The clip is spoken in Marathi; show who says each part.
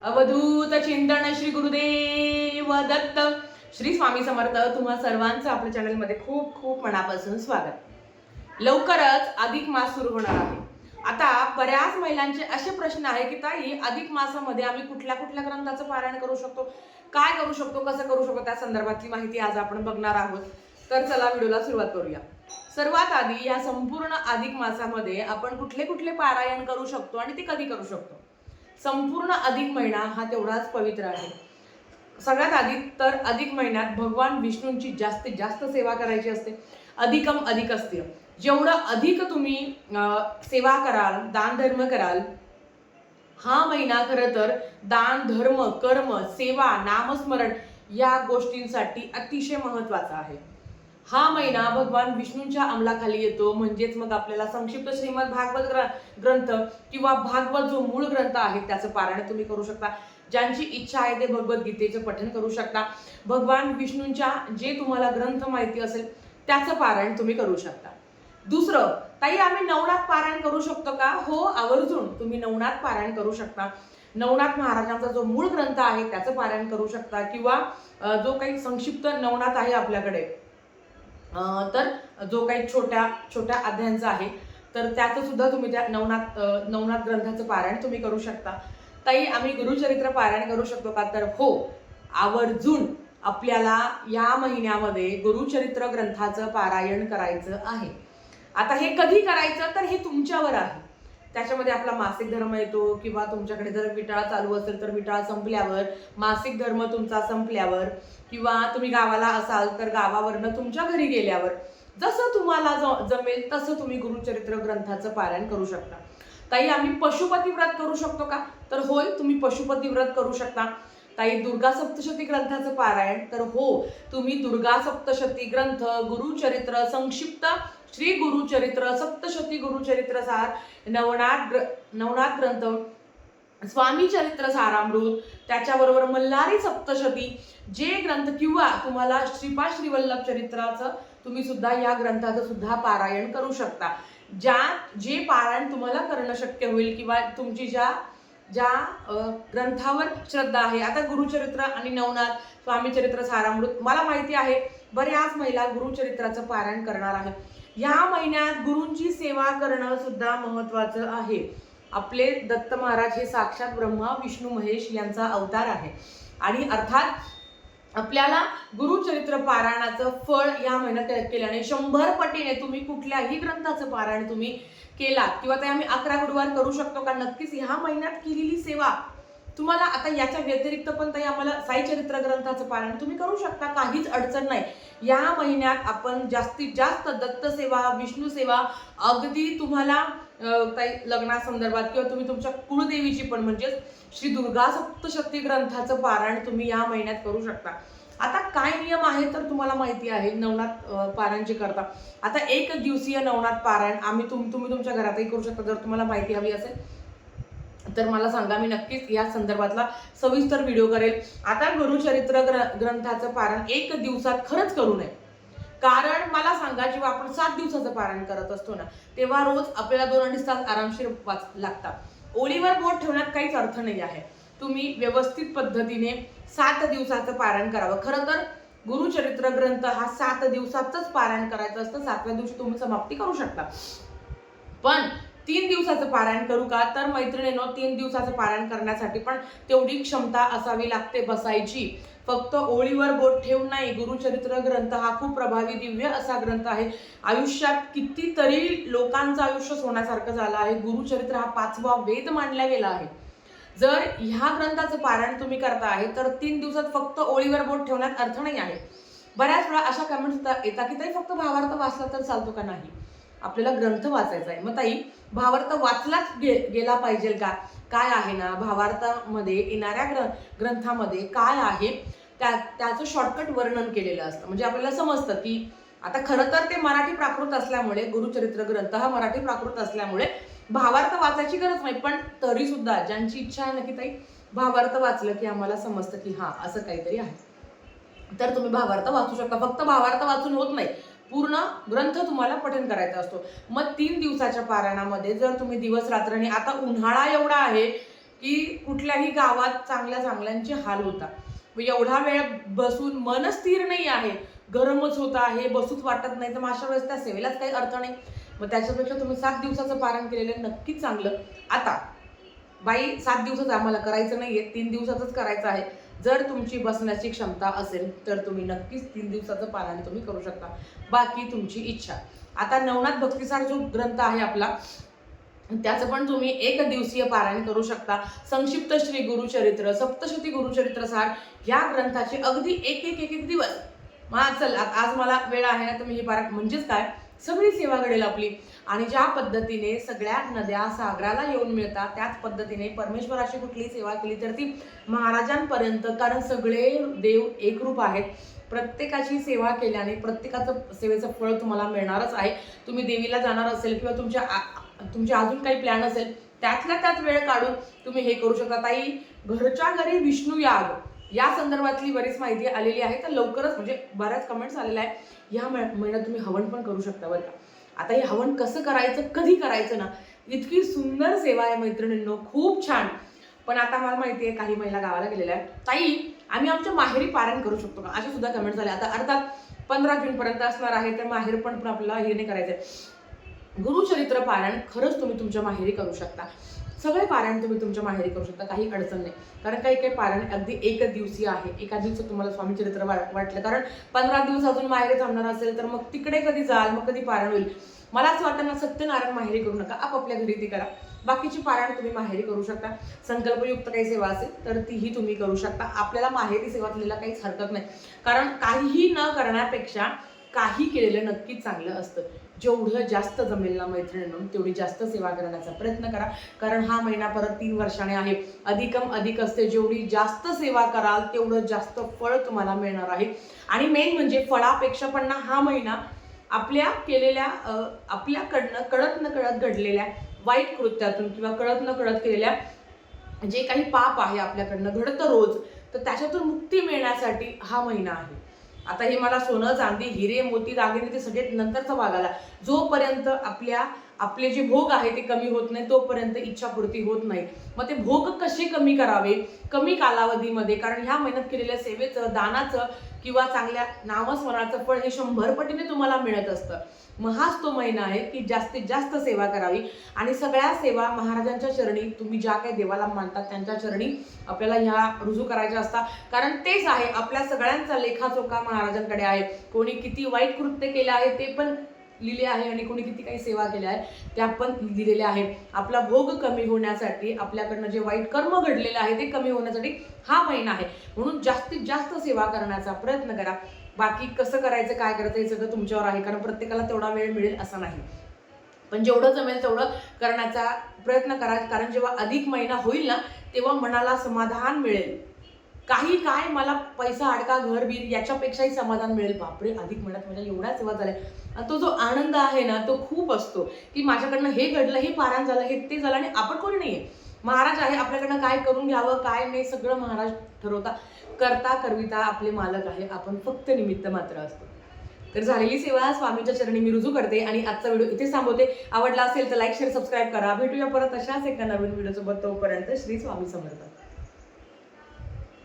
Speaker 1: अवधूत चिंतन श्री गुरुदेव दत्त. श्री स्वामी समर्थ. तुम्हा सर्वांचं आपल्या चॅनलमध्ये खूप खूप मनापासून स्वागत. लवकरच अधिक मास सुरू होणार आहे. आता बऱ्याच महिलांचे असे प्रश्न आहे की ताई, अधिक मासामध्ये आम्ही कुठल्या कुठल्या ग्रंथाचं पारायण करू शकतो, काय करू शकतो, कसं करू शकतो, त्या संदर्भातली माहिती आज आपण बघणार आहोत. तर चला व्हिडिओला सुरुवात करूया. सर्वात आधी या संपूर्ण अधिक मासामध्ये आपण कुठले कुठले पारायण करू शकतो आणि ते कधी करू शकतो. संपूर्ण अधिक महिना हा तेवढाच पवित्र आहे. सगळ्यात आधी तर अधिक महिन्यात भगवान विष्णूंची जास्तीत जास्त सेवा करायची असते. अधिकम अधिक असते. जेवढं अधिक तुम्ही सेवा कराल, दान धर्म कराल, हा महिना खरं तर दान धर्म कर्म सेवा नामस्मरण या गोष्टींसाठी अतिशय महत्वाचा आहे. हा महिना भगवान विष्णूंच्या अंमलाखाली येतो. म्हणजेच मग आपल्याला संक्षिप्त श्रीमद भागवत ग्रंथ किंवा भागवत जो मूळ ग्रंथ आहे त्याचं पारायण तुम्ही करू शकता. ज्यांची इच्छा आहे ते भगवद्गीतेचं पठण करू शकता. भगवान विष्णूंच्या जे तुम्हाला ग्रंथ माहिती असेल त्याचं पारायण तुम्ही करू शकता. दुसरं, ताई आम्ही नवनाथ पारायण करू शकतो का? हो, आवर्जून तुम्ही नवनाथ पारायण करू शकता. नवनाथ महाराजांचा जो मूळ ग्रंथ आहे त्याचं पारायण करू शकता किंवा जो काही संक्षिप्त नवनाथ आहे आपल्याकडे, तर जो काही छोट्या छोट्या अध्यायांचा आहे तर त्याचं सुद्धा तुम्ही त्या नवनाथ ग्रंथाचं पारायण तुम्ही करू शकता. ताई आम्ही गुरुचरित्र पारायण करू शकतो का? तर हो, आवर्जून आपल्याला या महिन्यामध्ये गुरुचरित्र ग्रंथाचं पारायण करायचं आहे. आता हे कधी करायचं तर हे तुमच्यावर आहे. त्याच्यामध्ये आपला मासिक धर्म येतो किंवा तुमच्याकडे जर विटाळा चालू असेल तर विटाळा संपल्यावर, मासिक धर्म तुमचा संपल्यावर, किंवा तुम्ही गावाला असाल तर गावावरनं तुमच्या घरी गेल्यावर जसं तुम्हाला जमेल तसं तुम्ही गुरुचरित्र ग्रंथाचं पारायण करू शकता. ताई आम्ही पशुपती व्रत करू शकतो का? तर होय, तुम्ही पशुपती व्रत करू शकता. ताई दुर्गा सप्तशती ग्रंथाचं पारायण, तर हो, तुम्ही दुर्गा सप्तशती ग्रंथ, गुरुचरित्र संक्षिप्त श्री गुरुचरित्र, सप्तशती गुरुचरित्र सार, नवनाथ ग्रंथ, स्वामी चरित्र सारामृत, त्याच्याबरोबर मल्हारी सप्तशती जे ग्रंथ, किंवा तुम्हाला श्रीपाद श्रीवल्लभ चरित्राचं तुम्ही सुद्धा या ग्रंथाचं सुद्धा पारायण करू शकता. जे पारायण तुम्हाला करणं शक्य होईल किंवा तुमची ज्या ग्रंथावर श्रद्धा आहे. आता गुरुचरित्र आणि नवनाथ, स्वामी चरित्र सारामृत, मला माहिती आहे बऱ्याच महिला गुरुचरित्राचं पारायण करणार आहे. या महिन्यात गुरूंची सेवा करणं सुद्धा महत्वाचं आहे. आपले दत्त महाराज हे साक्षात ब्रह्मा विष्णू महेश यांचा अवतार आहे आणि अर्थात आपल्याला गुरुचरित्र पारायणाचं फळ या महिन्यात केल्याने 100 पटीने तुम्ही कुठल्याही ग्रंथाचं पारायण तुम्ही केलात किंवा ते आम्ही 11 गुरुवार करू शकतो का? नक्कीच ह्या महिन्यात केलेली सेवा तुम्हाला, आता याच्या व्यतिरिक्त पण ताई आम्हाला साई चरित्र ग्रंथाचं पारायण तुम्ही करू शकता, काहीच अडचण नाही. या महिन्यात आपण जास्तीत जास्त दत्त सेवा, विष्णू सेवा, अगदी तुम्हाला काही लग्नासंदर्भात किंवा तुम्ही तुमच्या कुळदेवीची पण म्हणजेच श्री दुर्गा सप्तशती ग्रंथाचं पारायण तुम्ही या महिन्यात करू शकता. आता काय नियम आहे तर तुम्हाला माहिती आहे. नवनाथ पारायण जे करता, आता 1 दिवसीय नवनाथ पारायण तुम्ही तुमच्या घरातही करू शकता. जर तुम्हाला माहिती हवी असेल तर मला सांगा, मी नक्कीच या संदर्भातला सविस्तर व्हिडिओ करेल. आता गुरुचरित्र ग्रंथाचं पारायण 1 दिवसात खरंच करू नये. कारण मला सांगा, जेव्हा आपण 7 दिवसाचं पारायण करत असतो ना, तेव्हा रोज आपल्याला 2-2.5 तास आरामशीर लागतात. ओळीवर बोट ठेवण्यात काहीच अर्थ नाही आहे. तुम्ही व्यवस्थित पद्धतीने 7 दिवसाचं पारायण करावं. खरं तर गुरुचरित्र ग्रंथ हा 7 दिवसातच पारायण करायचं असतं. 7व्या दिवशी तुम्ही समाप्ती करू शकता. पण 3 दिवसाचं पारायण करू का? तर मैत्रिणींनो, 3 दिवसाचं पारायण करण्यासाठी पण तेवढी क्षमता असावी लागते बसायची. फक्त ओळीवर बोट ठेवून नाही. गुरुचरित्र ग्रंथ हा खूप प्रभावी दिव्य असा ग्रंथ आहे. आयुष्यात कितीतरी लोकांचं आयुष्य सोन्यासारखं झालं आहे. गुरुचरित्र हा 5वा वेद मानला गेला आहे. जर ह्या ग्रंथाचं पारायण तुम्ही करता आहे तर 3 दिवसात फक्त ओळीवर बोट ठेवण्यात अर्थ नाही आहे. बऱ्याच वेळा अशा कमेंट्स येतात की ताई फक्त भावार्थ वाचला तर चालतो का? नाही, आपल्याला ग्रंथ वाचायचा आहे. मग ताई भावार्थ वाचलाच गेला पाहिजे का? काय आहे ना, भावार्थामध्ये येणाऱ्या ग्रंथामध्ये काय आहे त्याचं शॉर्टकट वर्णन केलेलं असतं. म्हणजे आपल्याला समजतं की आता खरं तर ते मराठी प्राकृत असल्यामुळे, गुरुचरित्र ग्रंथ हा मराठी प्राकृत असल्यामुळे भावार्थ वाचायची गरज नाही. पण तरी सुद्धा ज्यांची इच्छा आहे ना की ताई भावार्थ वाचलं की आम्हाला समजतं की हा असं काहीतरी आहे, तर तुम्ही भावार्थ वाचू शकता. फक्त भावार्थ वाचून होत नाही, पूर्ण ग्रंथ तुम्हाला पठण करायचा असतो. मग 3 दिवसाच्या पारायणामध्ये जर तुम्ही दिवस रात्र, आता उन्हाळा एवढा आहे की कुठल्याही गावात चांगल्या चांगल्यांचे हाल होता. एवढा वेळ बसून मन स्थिर नाही आहे, गरमच होत आहे, बसूच वाटत नाही, तर मग अशा वेळेस त्या सेवेलाच काही अर्थ नाही. मग त्याच्यापेक्षा तुम्ही 7 दिवसाचं पारायण केलेलं नक्कीच चांगलं. आता बाई 7 दिवसाचं आम्हाला करायचं नाहीये, 3 दिवसाचंच करायचं आहे. जर तुमची बसण्याची क्षमता असेल तर तुम्ही नक्कीच 3 दिवसाचं पारायण तुम्ही करू शकता. बाकी तुमची इच्छा. आता नवनाथ भक्तिसार जो ग्रंथ आहे आपला, त्याचं पण तुम्ही 1 दिवसीय पारायण करू शकता. संक्षिप्त श्री गुरुचरित्र, सप्तशती गुरुचरित्र सार या ग्रंथाचे अगदी एक दिवस. चल आज मला वेळ आहे ना, तर मी हे पारायण म्हणजेच काय, सगळी सेवा घडेल आपली. आणि ज्या पद्धतीने सगळ्या नद्या सागराला येऊन मिळतात, त्याच पद्धतीने परमेश्वराची कुठलीही सेवा केली तर ती महाराजांपर्यंत, कारण सगळे देव एकरूप आहेत. प्रत्येकाची सेवा केल्याने प्रत्येकाचं सेवेचं फळ तुम्हाला मिळणारच आहे. तुम्ही देवीला जाणार असेल किंवा तुमचे अजून काही प्लॅन असेल, त्यातल्या त्यात वेळ काढून तुम्ही हे करू शकता. ताई, घरच्या घरी विष्णू याग या संदर्भातली बरीच माहिती आलेली आहे, तर लवकरच म्हणजे बऱ्याच कमेंट्स आलेल्या आहे. या महिन्यात तुम्ही हवन पण करू शकता बरं का. आता हे हवन कसं करायचं, कधी करायचं ना, इतकी सुंदर सेवा आहे मैत्रिणींनो, खूप छान. पण आता मला माहिती आहे काही महिला गावाला गेलेल्या आहेत, ताई आम्ही आमच्या माहेरी पारायण करू शकतो का, अशा सुद्धा कमेंट झाल्या. आता अर्थात 15 जून पर्यंत असणार आहे, तर माहेर पण आपल्याला हे नाही करायचंय. गुरुचरित्र पारायण खरंच तुम्ही तुमच्या माहेरी करू शकता. सगळे पारायण तुम्ही तुमच्या माहेरी करू शकता, काही अडचण नाही. कारण काही पारायण अगदी 1 दिवसीय आहे. एका दिवसात तुम्हाला स्वामी चरित्र वाटलं, कारण 15 दिवस अजून माहेरी थांबणार असेल तर मग तिकडे कधी जाल, मग कधी पारायण होईल. मला असं वाटतं ना, सत्यनारायण माहेरी करू नका, आपापल्या घरी ती करा. बाकीची पारायण तुम्ही माहेरी करू शकता. संकल्पयुक्त काही सेवा असेल तर तीही तुम्ही करू शकता. आपल्याला माहेरी सेवा केलेला काहीच हरकत नाही, कारण काहीही न करण्यापेक्षा काही केलेलं नक्कीच चांगलं असतं. जेवढं जास्त जमेल ना मैत्रिणींनो, तेवढी जास्त सेवा करण्याचा प्रयत्न करा, कारण हा महिना परत 3 वर्षाने आहे. अधिकम अधिक असते. जेवढी जास्त सेवा कराल तेवढं जास्त फळ तुम्हाला मिळणार आहे. आणि मेन म्हणजे फळापेक्षा पण ना, हा महिना आपल्या केलेल्या आपल्याकडनं कळत न कळत घडलेल्या वाईट कृत्यातून किंवा कळत न कळत केलेल्या जे काही पाप आहे आपल्याकडनं घडतं रोज, तर त्याच्यातून मुक्ती मिळण्यासाठी हा महिना आहे. आता हे मला सोनं, चांदी, हिरे, मोती, दागिने ते सगळे नंतरचा भाग आला. जोपर्यंत आपले जे भोग आहे ते कमी होत नाही, तोपर्यंत इच्छापूर्ती होत नाही. मग ते भोग कसे कमी करावे कमी कालावधीमध्ये, कारण ह्या महिन्यात केलेल्या सेवेचं, दानाचं किंवा चांगल्या नामस्मरणाचं फळ हे 100 पटीने तुम्हाला मिळत असतं. मग हाच तो महिना आहे की जास्तीत जास्त सेवा करावी. आणि सगळ्या सेवा महाराजांच्या चरणी, तुम्ही ज्या काही देवाला मानतात त्यांच्या चरणी आपल्याला ह्या रुजू करायच्या असतात. कारण तेच आहे, आपल्या सगळ्यांचा लेखाजोखा महाराजांकडे आहे. कोणी किती वाईट कृत्य केलं आहे ते पण लिहिले आहे, आणि कोणी किती काही सेवा केल्या आहे त्या पण लिहिलेल्या आहे. आपला भोग कमी होण्यासाठी, आपल्याकडनं जे वाईट कर्म घडलेलं आहे ते कमी होण्यासाठी हा महिना आहे. म्हणून जास्तीत जास्त सेवा करण्याचा प्रयत्न करा. बाकी कसं करायचं, काय करायचं हे सगळं तुमच्यावर आहे, कारण प्रत्येकाला तेवढा वेळ मिळेल असं नाही. पण जेवढं जमेल तेवढं करण्याचा प्रयत्न करा, कारण जेव्हा अधिक महिना होईल ना, तेव्हा मनाला समाधान मिळेल. काही काय, मला पैसा अडका, घर बीर याच्यापेक्षाही समाधान मिळेल. बापरे, अधिक महिन्यात माझ्या एवढ्या सेवा झाल्या, आणि तो जो आनंद आहे ना, तो खूप असतो की माझ्याकडनं हे घडलं, हे पारायण झालं, हे ते झालं, आणि आपण कोणी नाहीये. महाराज आहे, आपल्याकडनं काय करून घ्यावं काय नाही सगळं महाराज ठरवता. करता करविता आपले मालक आहे, आपण फक्त निमित्त मात्र असतो. तर झालेली सेवा स्वामीच्या चरणी मी रुजू करते आणि आजचा व्हिडिओ इथे थांबवते. आवडला असेल तर लाईक, शेअर, सबस्क्राईब करा. भेटूया परत अशाच एका नवीन व्हिडिओ सोबत. तोपर्यंत श्री स्वामी समर्थ.